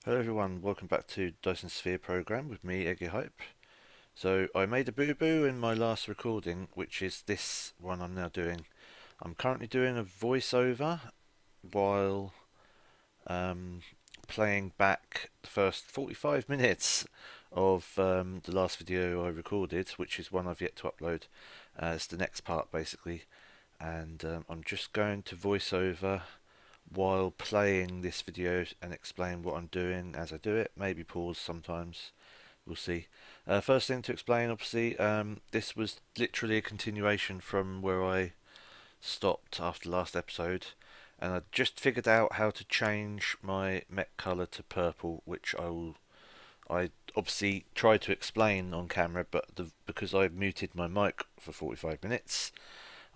Hello everyone, welcome back to Dyson Sphere program with me, Eggia Haiip. So I made a boo-boo in my last recording, which is this one I'm now doing. I'm currently doing a voiceover while um, playing back the first 45 minutes of the last video I recorded, which is one I've yet to upload. It's the next part basically, and I'm just going to voice over while playing this video and explain what I'm doing as I do it. Maybe pause sometimes. We'll see. First thing to explain, obviously, this was literally a continuation from where I stopped after the last episode, and I just figured out how to change my mech colour to purple, which I obviously tried to explain on camera, but because I muted my mic for 45 minutes,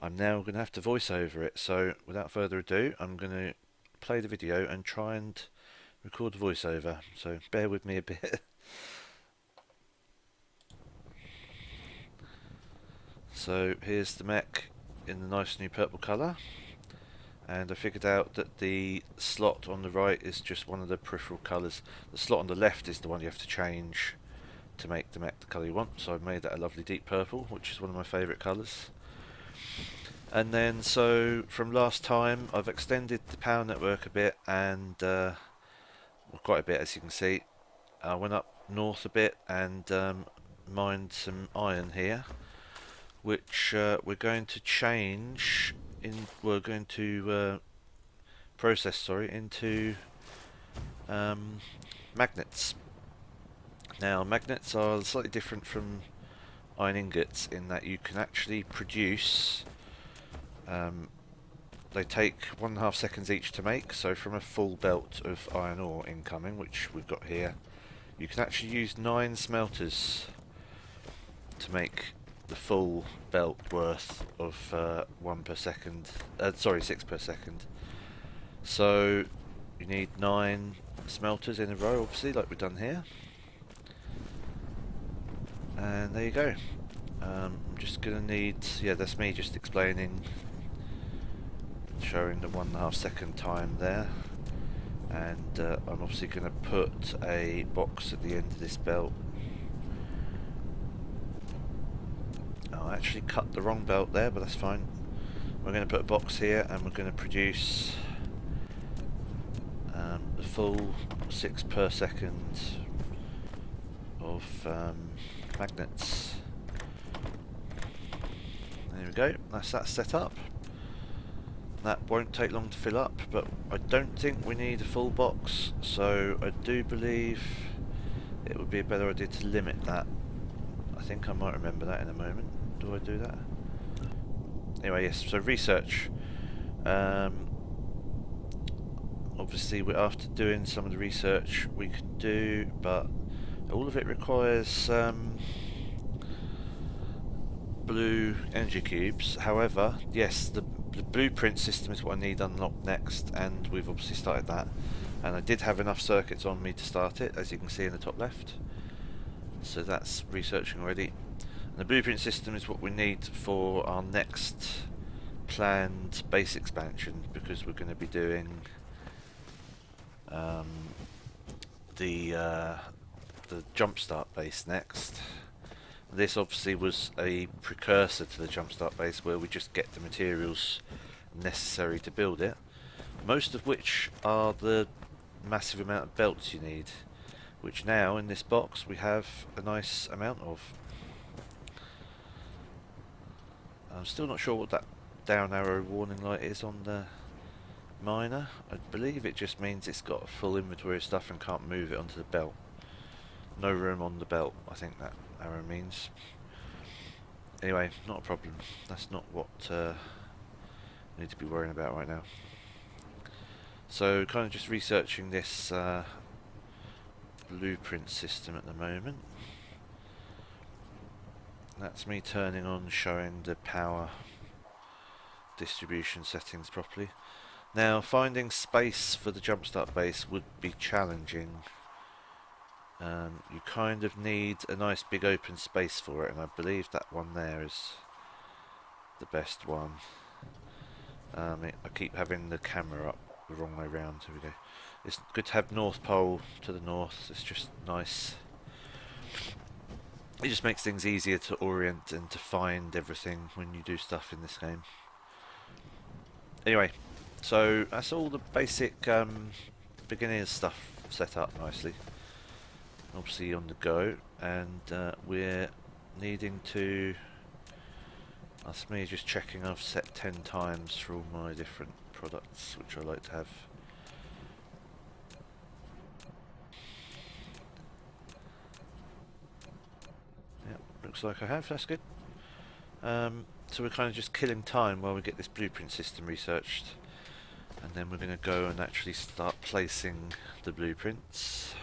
I'm now going to have to voice over it. So without further ado, I'm going to play the video and try and record the voiceover. So bear with me a bit. So here's the mech in the nice new purple colour, and I figured out that the slot on the right is just one of the peripheral colours. The slot on the left is the one you have to change to make the mech the colour you want, so I've made that a lovely deep purple, which is one of my favourite colours. And then, so from last time, I've extended the power network a bit, and well, quite a bit, as you can see. I went up north a bit and mined some iron here, which we're going to change in. We're going to process, sorry, into magnets. Now, magnets are slightly different from iron ingots in that you can actually produce. They take 1.5 seconds each to make, so from a full belt of iron ore incoming, which we've got here, you can actually use 9 smelters to make the full belt worth of 1 per second. Sorry, 6 per second. So you need 9 smelters in a row, obviously, like we've done here. And there you go. I'm just gonna need, yeah, that's me just explaining, showing the 1.5 second time there. And I'm obviously going to put a box at the end of this belt. Oh, I actually cut the wrong belt there, but that's fine. We're going to put a box here, and we're going to produce the full 6 per second of magnets. There we go, that's that set up. That won't take long to fill up, but I don't think we need a full box, so I do believe it would be a better idea to limit that. I think I might remember that in a moment. Do I do that? Anyway, yes, so research. Obviously, we're after doing some of the research we can do, but all of it requires blue energy cubes. However, yes, the blueprint system is what I need unlocked next, and we've obviously started that. And I did have enough circuits on me to start it, as you can see in the top left. So that's researching already. And the blueprint system is what we need for our next planned base expansion, because we're going to be doing the Jumpstart base next. This obviously was a precursor to the Jumpstart base, where we just get the materials necessary to build it, most of which are the massive amount of belts you need, which now in this box we have a nice amount of. I'm still not sure what that down arrow warning light is on the miner. I believe it just means it's got a full inventory of stuff and can't move it onto the belt. No room on the belt, I think that arrow means. Anyway, not a problem. That's not what I need to be worrying about right now. So kind of just researching this blueprint system at the moment. That's me turning on, showing the power distribution settings properly. Now, finding space for the Jumpstart base would be challenging. You kind of need a nice big open space for it, and I believe that one there is the best one. I keep having the camera up the wrong way round. Here we go. It's good to have North Pole to the north. It's just nice. It just makes things easier to orient and to find everything when you do stuff in this game. Anyway, so that's all the basic beginning stuff set up nicely. Obviously on the go, and we're needing to... That's me just checking I've set 10 times for all my different products, which I like to have. Yep, looks like I have, that's good. So we're kind of just killing time while we get this blueprint system researched, and then we're going to go and actually start placing the blueprints.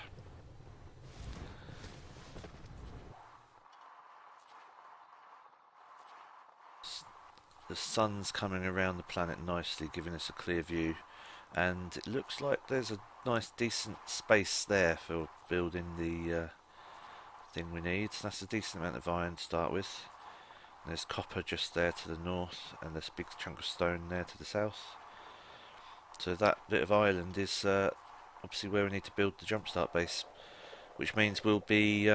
The sun's coming around the planet nicely, giving us a clear view, and it looks like there's a nice decent space there for building the thing we need. So that's a decent amount of iron to start with. And there's copper just there to the north, and there's a big chunk of stone there to the south. So that bit of island is obviously where we need to build the Jumpstart base, which means we'll be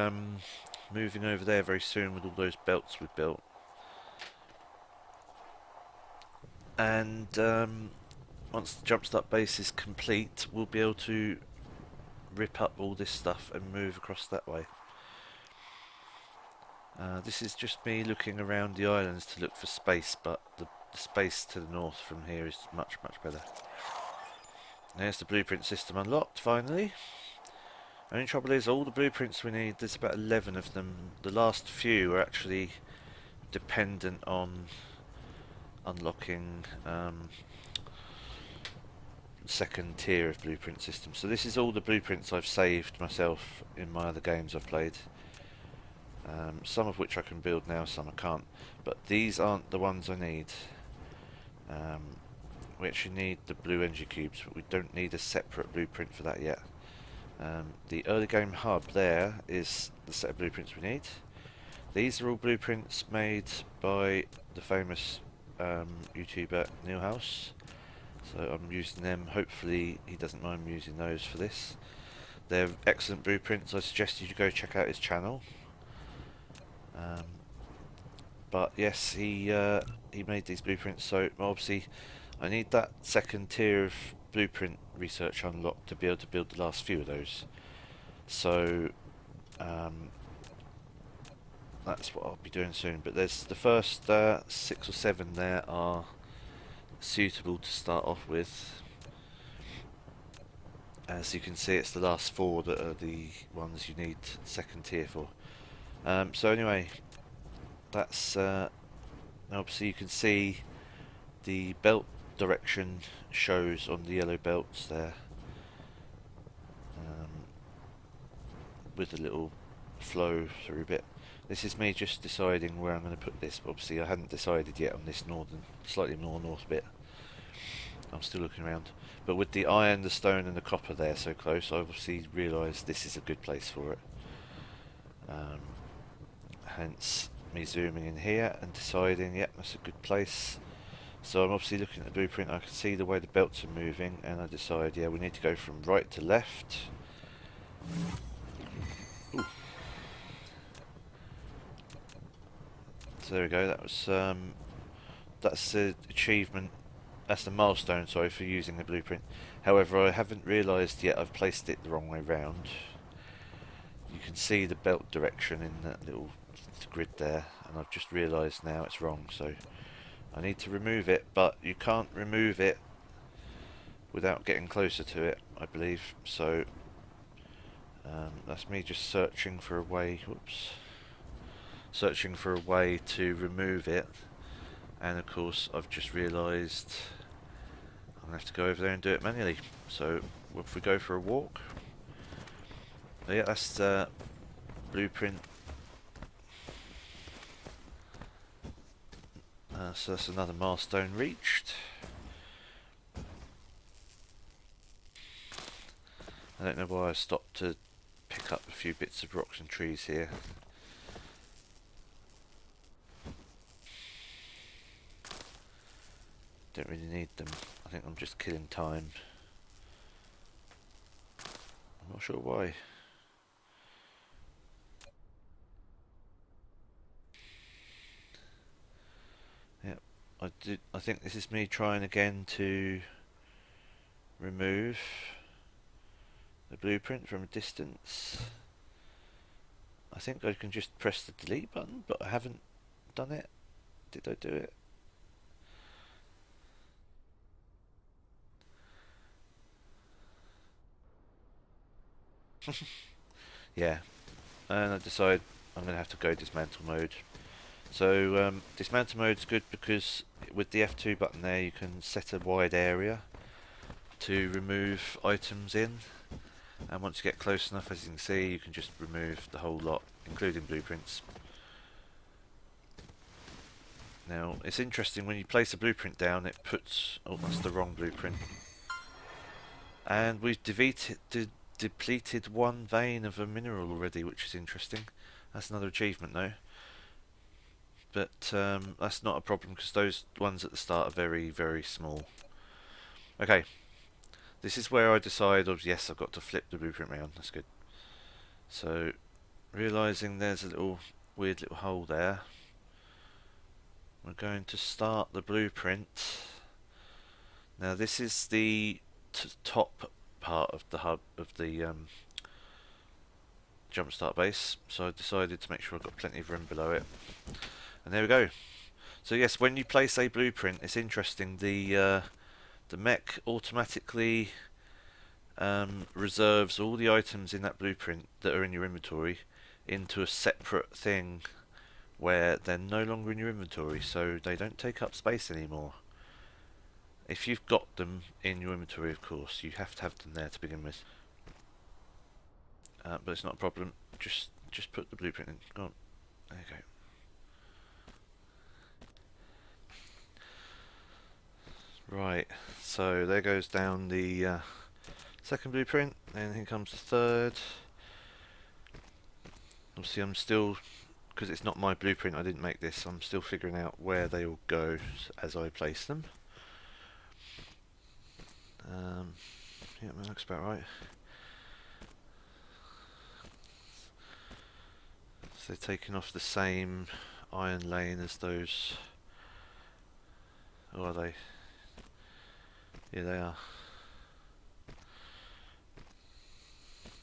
moving over there very soon with all those belts we've built. And once the Jumpstart base is complete, we'll be able to rip up all this stuff and move across that way. This is just me looking around the islands to look for space, but the space to the north from here is much, much better. There's the blueprint system unlocked, finally. Only trouble is, all the blueprints we need, there's about 11 of them. The last few are actually dependent on unlocking second tier of blueprint system. So this is all the blueprints I've saved myself in my other games I've played. Some of which I can build now, some I can't. But these aren't the ones I need. We actually need the blue energy cubes, but we don't need a separate blueprint for that yet. The early game hub there is the set of blueprints we need. These are all blueprints made by the famous YouTuber Neil House, so I'm using them. Hopefully he doesn't mind me using those for this. They're excellent blueprints. I suggest you go check out his channel. But yes, he made these blueprints, so obviously I need that second tier of blueprint research unlocked to be able to build the last few of those. So that's what I'll be doing soon. But there's the first 6 or 7 there are suitable to start off with. As you can see, it's the last 4 that are the ones you need second tier for. So anyway, that's obviously you can see the belt direction shows on the yellow belts there, with a little flow through a bit. This is me just deciding where I'm going to put this. Obviously I hadn't decided yet on this northern, slightly more north bit. I'm still looking around, but with the iron, the stone and the copper there so close, I obviously realised this is a good place for it. Hence me zooming in here and deciding, yep, that's a good place. So I'm obviously looking at the blueprint, I can see the way the belts are moving, and I decide, yeah, we need to go from right to left. Ooh. So there we go, that was that's the achievement, that's the milestone, sorry, for using the blueprint. However, I haven't realised yet I've placed it the wrong way round. You can see the belt direction in that little grid there, and I've just realised now it's wrong, so I need to remove it, but you can't remove it without getting closer to it, I believe. So that's me just searching for a way, searching for a way to remove it, and of course I've just realised I'm going to have to go over there and do it manually. So if we go for a walk, yeah, that's the blueprint. So that's another milestone reached. I don't know why I stopped to pick up a few bits of rocks and trees here. Don't really need them. I think I'm just killing time. Not sure why. Yep, I think this is me trying again to remove the blueprint from a distance. I think I can just press the delete button, but I haven't done it. Did I do it? Yeah, and I decide I'm going to have to go dismantle mode. So dismantle mode is good because with the F2 button there you can set a wide area to remove items in, and once you get close enough, as you can see, you can just remove the whole lot, including blueprints. Now it's interesting, when you place a blueprint down it puts, oh that's the wrong blueprint, and we've depleted one vein of a mineral already, which is interesting. That's another achievement though. But that's not a problem because those ones at the start are very, very small. Okay, this is where I decide, oh yes, I've got to flip the blueprint round. That's good. So, realising there's a little weird little hole there, we're going to start the blueprint. Now this is the top part of the hub of the Jumpstart base, so I decided to make sure I've got plenty of room below it. And there we go. So yes, when you place a blueprint, it's interesting. The mech automatically reserves all the items in that blueprint that are in your inventory into a separate thing where they're no longer in your inventory, so they don't take up space anymore. If you've got them in your inventory, of course, you have to have them there to begin with. But it's not a problem. Just put the blueprint in. Go on. There you go. Right, so there goes down the second blueprint, and here comes the third. Obviously I'm still, because it's not my blueprint, I didn't make this, I'm still figuring out where they all go as I place them. Yeah, that looks about right. So they're taking off the same iron lane as those, or are they? Yeah, they are.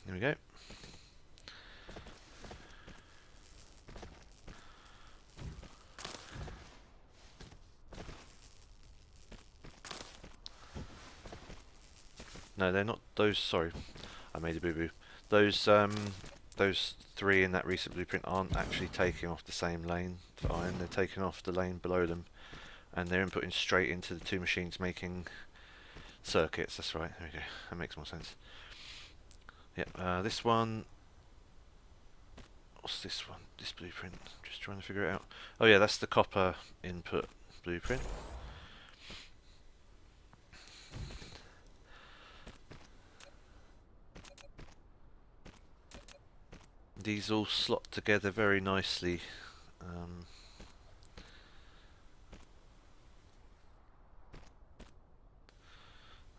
There we go. No, they're not those. Sorry, I made a boo-boo. Those three in that recent blueprint aren't actually taking off the same lane for iron. They're taking off the lane below them, and they're inputting straight into the two machines making circuits. That's right. There we go. That makes more sense. Yep. This one. What's this one? This blueprint. Just trying to figure it out. Oh yeah, that's the copper input blueprint. These all slot together very nicely.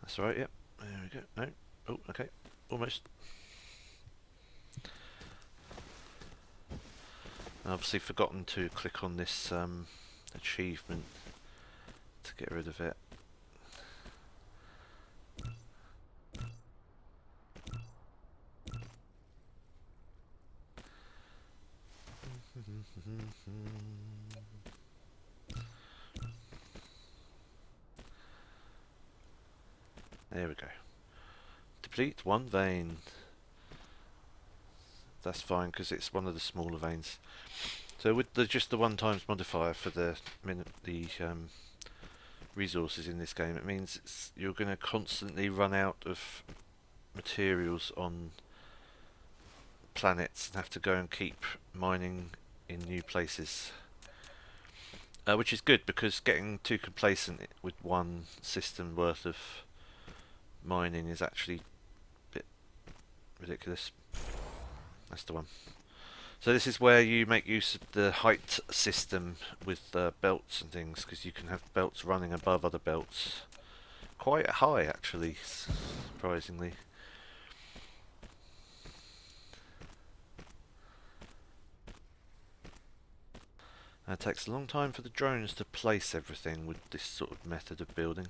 That's right, yep. There we go. No. Oh, okay. Almost. I've obviously forgotten to click on this achievement to get rid of it. There we go. Deplete one vein. That's fine because it's one of the smaller veins. So with just the 1 times modifier for the resources in this game, it means you're going to constantly run out of materials on planets and have to go and keep mining in new places. Which is good because getting too complacent with one system worth of mining is actually a bit ridiculous. That's the one. So this is where you make use of the height system with belts and things, because you can have belts running above other belts. Quite high actually, surprisingly. It takes a long time for the drones to place everything with this sort of method of building.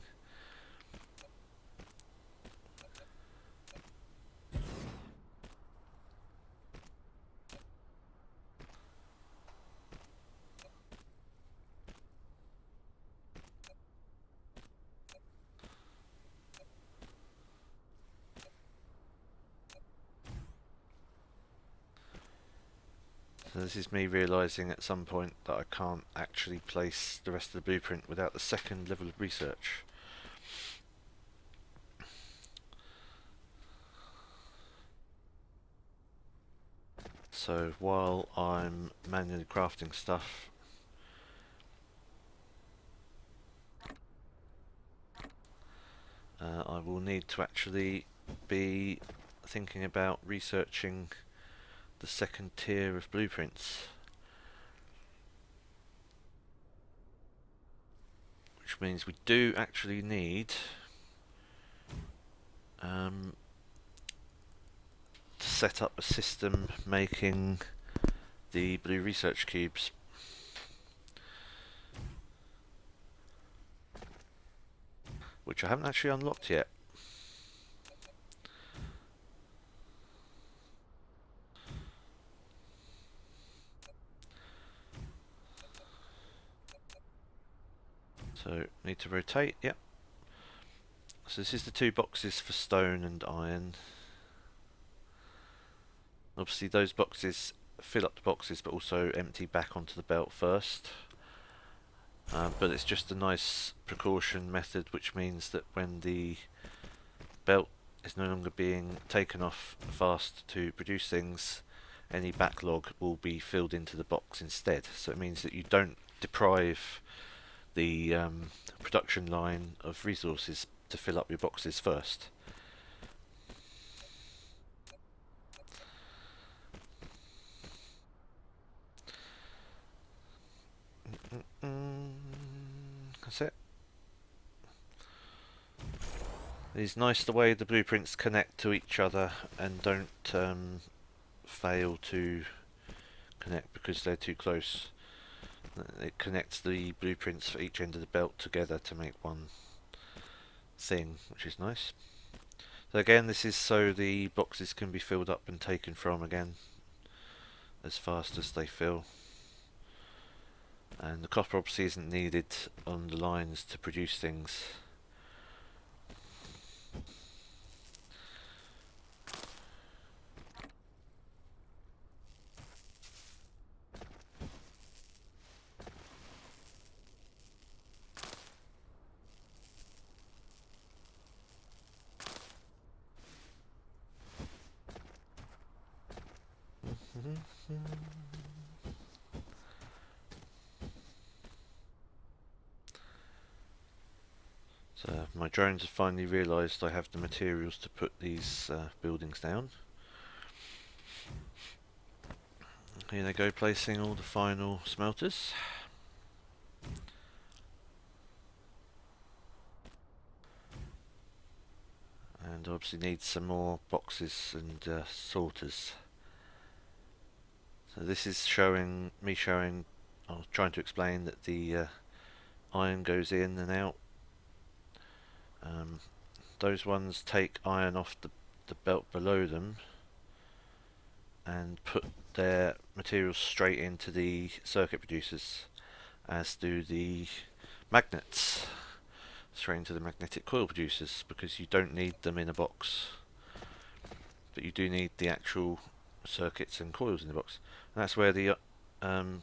So this is me realising at some point that I can't actually place the rest of the blueprint without the second level of research. So while I'm manually crafting stuff, I will need to actually be thinking about researching the second tier of blueprints, which means we do actually need to set up a system making the blue research cubes. Which I haven't actually unlocked yet. So, need to rotate, yep. So this is the two boxes for stone and iron. Obviously those boxes fill up the boxes but also empty back onto the belt first. But it's just a nice precaution method, which means that when the belt is no longer being taken off fast to produce things, any backlog will be filled into the box instead. So it means that you don't deprive the production line of resources to fill up your boxes first. That's it. It's nice the way the blueprints connect to each other and don't fail to connect because they're too close. It connects the blueprints for each end of the belt together to make one thing, which is nice. So again, this is so the boxes can be filled up and taken from again as fast as they fill. And the copper obviously isn't needed on the lines to produce things. So my drones have finally realised I have the materials to put these buildings down. Here they go, placing all the final smelters. And obviously need some more boxes and sorters. So this is showing me showing. I was trying to explain that the iron goes in and out. Those ones take iron off the belt below them and put their materials straight into the circuit producers, as do the magnets straight into the magnetic coil producers, because you don't need them in a box, but you do need the actual circuits and coils in the box. And that's where the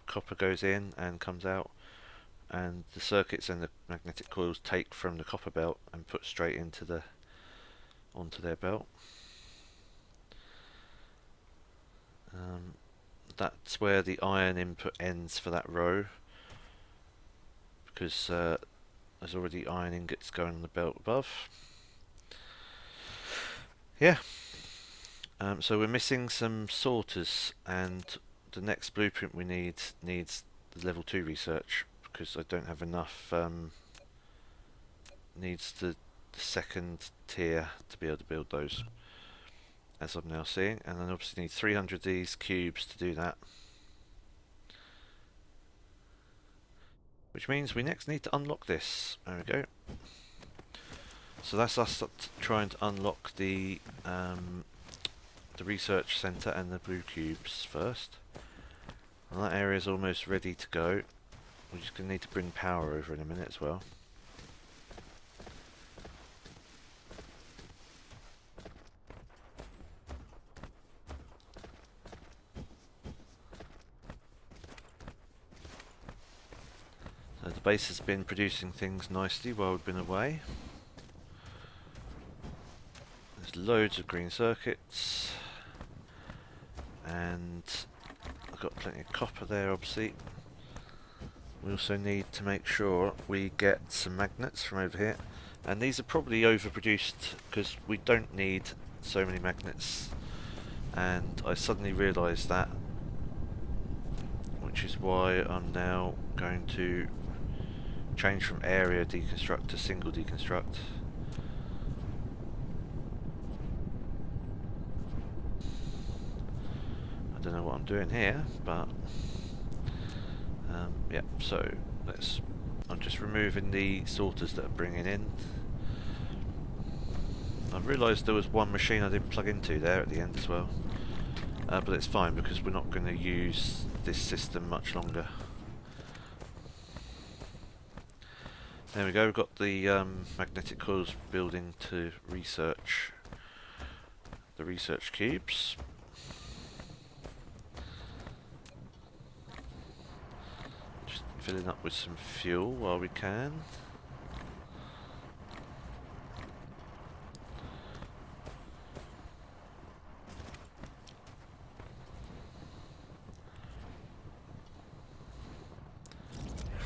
copper goes in and comes out, and the circuits and the magnetic coils take from the copper belt and put straight into onto their belt. That's where the iron input ends for that row, because there's already iron ingots going on the belt above. Yeah. So we're missing some sorters, and the next blueprint we needs the level 2 research, because I don't have enough. Needs the second tier to be able to build those, as I'm now seeing, and then obviously need 300 of these cubes to do that. which means we next need to unlock this. There we go. So that's us trying to unlock the research centre and the blue cubes first. And that area is almost ready to go. We're just going to need to bring power over in a minute as well. So the base has been producing things nicely while we've been away. There's loads of green circuits. And I've got plenty of copper there, obviously. We also need to make sure we get some magnets from over here. And these are probably overproduced because we don't need so many magnets. And I suddenly realised that, which is why I'm now going to change from area deconstruct to single deconstruct. I don't know what I'm doing here, but yeah, so I'm just removing the sorters that are bringing in. I realised there was one machine I didn't plug into there at the end as well, but it's fine because we're not going to use this system much longer. There we go, we've got the magnetic coils building to research the research cubes. Just filling up with some fuel while we can.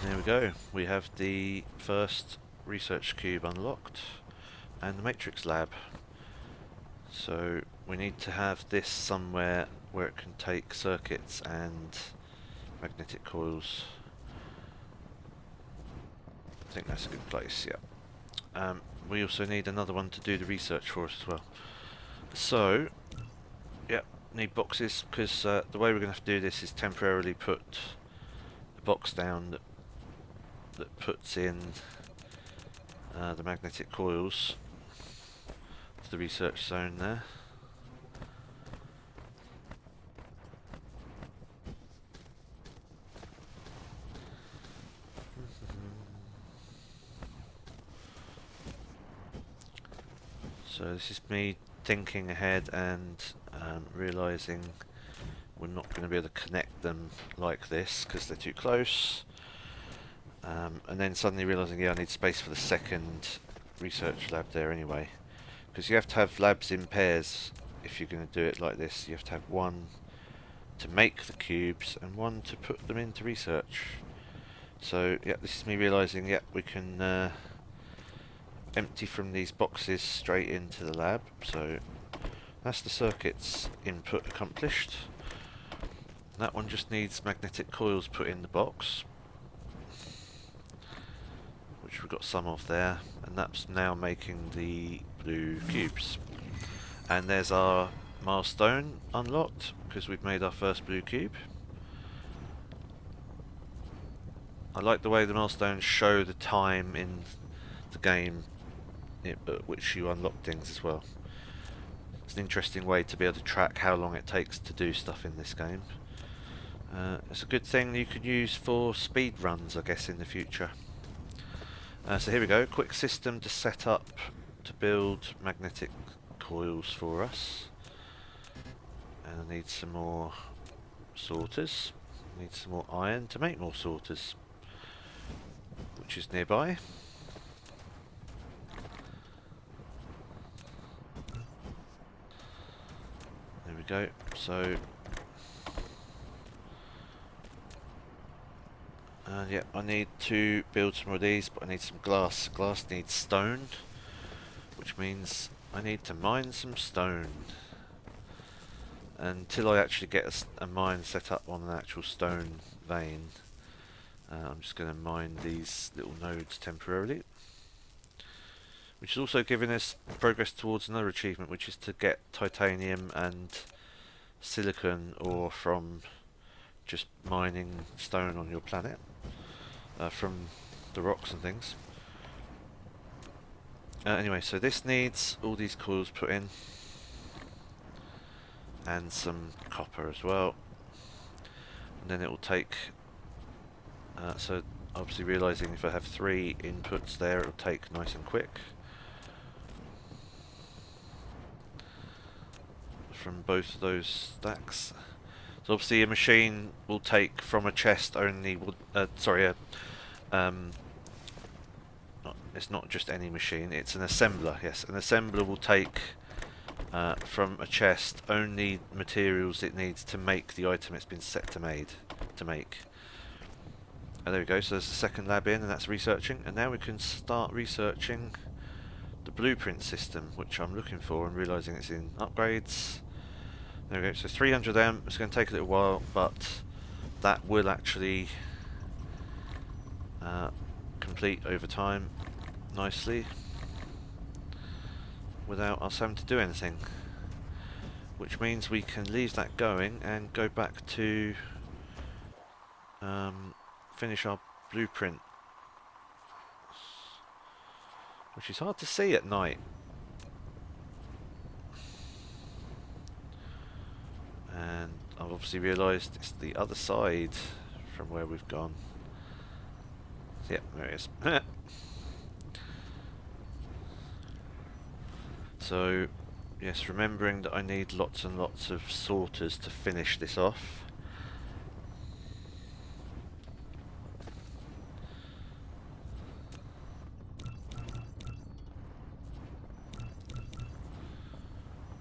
There we go, we have the first research cube unlocked and the matrix lab. So we need to have this somewhere where it can take circuits and magnetic coils. I think that's a good place, yeah. We also need another one to do the research for us as well. So, yeah, need boxes because the way we're going to have to do this is temporarily put a box down that puts in the magnetic coils to the research zone there. So this is me thinking ahead and realising we're not going to be able to connect them like this because they're too close. And then suddenly realising, yeah, I need space for the second research lab there anyway. Because you have to have labs in pairs if you're going to do it like this. You have to have one to make the cubes and one to put them into research. So, yeah, this is me realising, yeah, we can empty from these boxes straight into the lab. So, that's the circuits input accomplished. That one just needs magnetic coils put in the box, which we've got some of there, and that's now making the blue cubes. And there's our milestone unlocked because we've made our first blue cube. I like the way the milestones show the time in the game at which you unlock things as well. It's an interesting way to be able to track how long it takes to do stuff in this game. It's a good thing you could use for speed runs, I guess, in the future. So here we go, quick system to set up to build magnetic coils for us. And I need some more sorters. I need some more iron to make more sorters, which is nearby. There we go. So yeah, I need to build some more of these, but I need some glass. Glass needs stone, which means I need to mine some stone. Until I actually get a mine set up on an actual stone vein, I'm just going to mine these little nodes temporarily. Which is also giving us progress towards another achievement, which is to get titanium and silicon ore from just mining stone on your planet. from the rocks and things. Anyway, so this needs all these coils put in, and some copper as well, and then it will take, so obviously realising if I have 3 inputs there, it will take nice and quick from both of those stacks. So obviously a machine will take from a chest only, it's not just any machine, it's an assembler. Yes, an assembler will take from a chest only materials it needs to make the item it's been set to make. And there we go, so there's the second lab in, and that's researching, and now we can start researching the blueprint system, which I'm looking for and realising it's in upgrades. There we go, so 300M, it's going to take a little while, but that will actually complete over time nicely without us having to do anything, which means we can leave that going and go back to finish our blueprint, which is hard to see at night. And I've obviously realised it's the other side from where we've gone. Yep, there it is. So, yes, remembering that I need lots and lots of sorters to finish this off.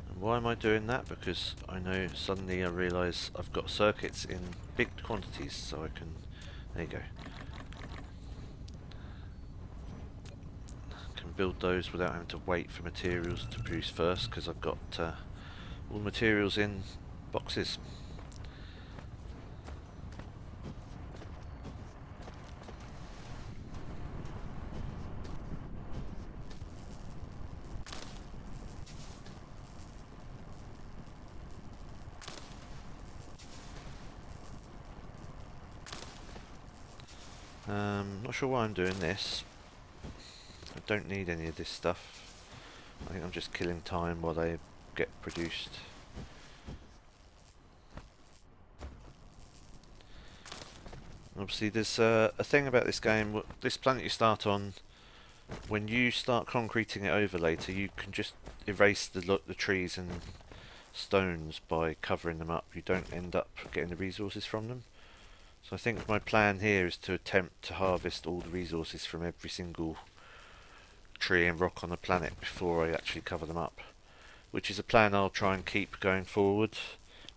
And why am I doing that? Because I know suddenly I realise I've got circuits in big quantities, so I can... There you go. Build those without having to wait for materials to produce first, because I've got all materials in boxes. Not sure why I'm doing this. I don't need any of this stuff. I think I'm just killing time while they get produced. Obviously there's a thing about this game, this planet you start on, when you start concreting it over later, you can just erase the trees and stones by covering them up. You don't end up getting the resources from them. So I think my plan here is to attempt to harvest all the resources from every single tree and rock on the planet before I actually cover them up, which is a plan I'll try and keep going forward.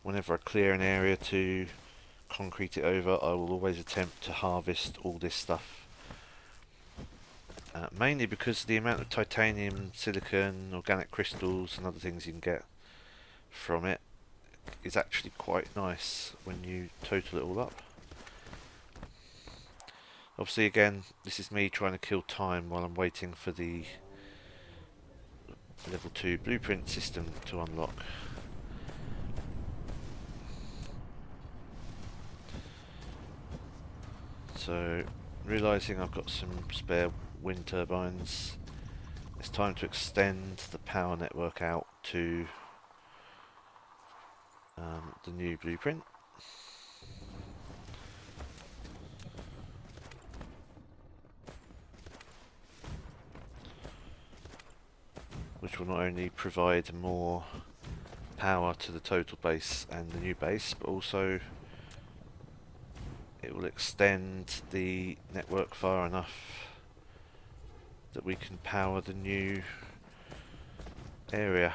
Whenever I clear an area to concrete it over, I will always attempt to harvest all this stuff, mainly because the amount of titanium, silicon, organic crystals and other things you can get from it is actually quite nice when you total it all up. Obviously again, this is me trying to kill time while I'm waiting for the level 2 blueprint system to unlock. So, realising I've got some spare wind turbines, it's time to extend the power network out to the new blueprint. Which will not only provide more power to the total base and the new base, but also it will extend the network far enough that we can power the new area.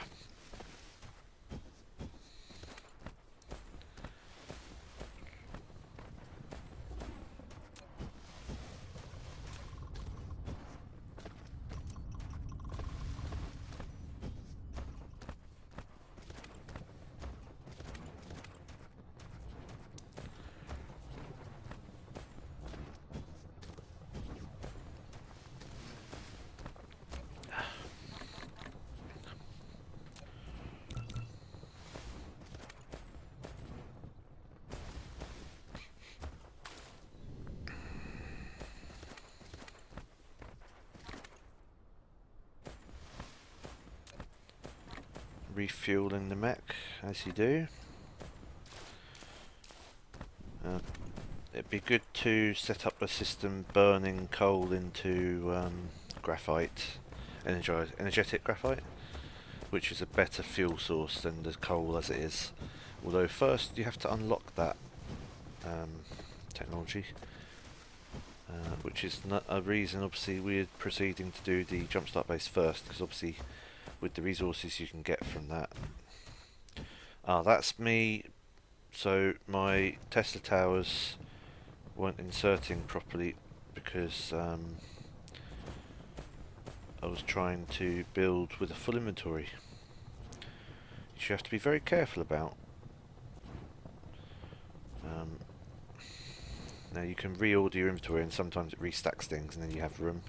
refueling the mech as you do. It'd be good to set up a system burning coal into graphite, energetic graphite, which is a better fuel source than the coal as it is. Although first you have to unlock that technology, which is not a reason obviously we're proceeding to do the Jumpstart base first, because obviously with the resources you can get from that. That's me. So my Tesla towers weren't inserting properly because I was trying to build with a full inventory, which you have to be very careful about. Now you can reorder your inventory and sometimes it restacks things and then you have room.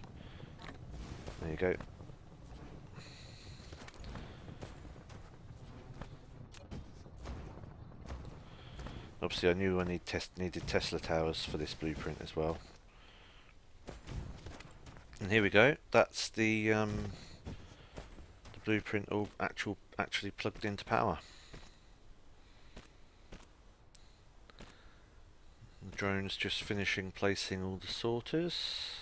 There you go. Obviously I knew I needed Tesla towers for this blueprint as well. And here we go. That's the blueprint all actually plugged into power. The drone's just finishing placing all the sorters.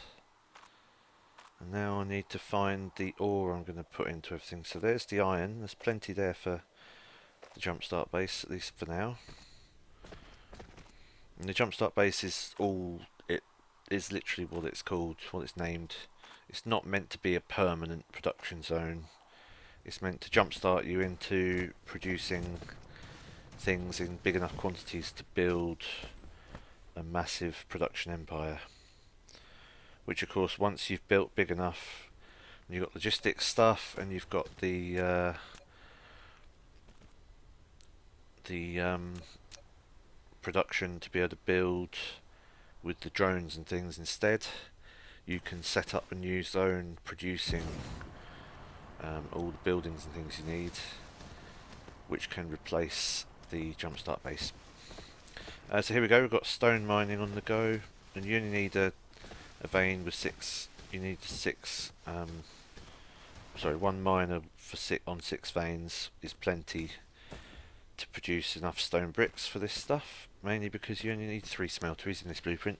And now I need to find the ore I'm going to put into everything. So there's the iron. There's plenty there for the Jumpstart base, at least for now. And the Jumpstart base is is literally what it's called, what it's named. It's not meant to be a permanent production zone. It's meant to jumpstart you into producing things in big enough quantities to build a massive production empire. Which of course once you've built big enough, you've got logistics stuff and you've got the production to be able to build with the drones and things instead, you can set up a new zone producing all the buildings and things you need, which can replace the Jumpstart base. So here we go, we've got stone mining on the go, and you only need a vein with 6, you need 6, one miner on 6 veins is plenty to produce enough stone bricks for this stuff, mainly because you only need 3 smelteries in this blueprint,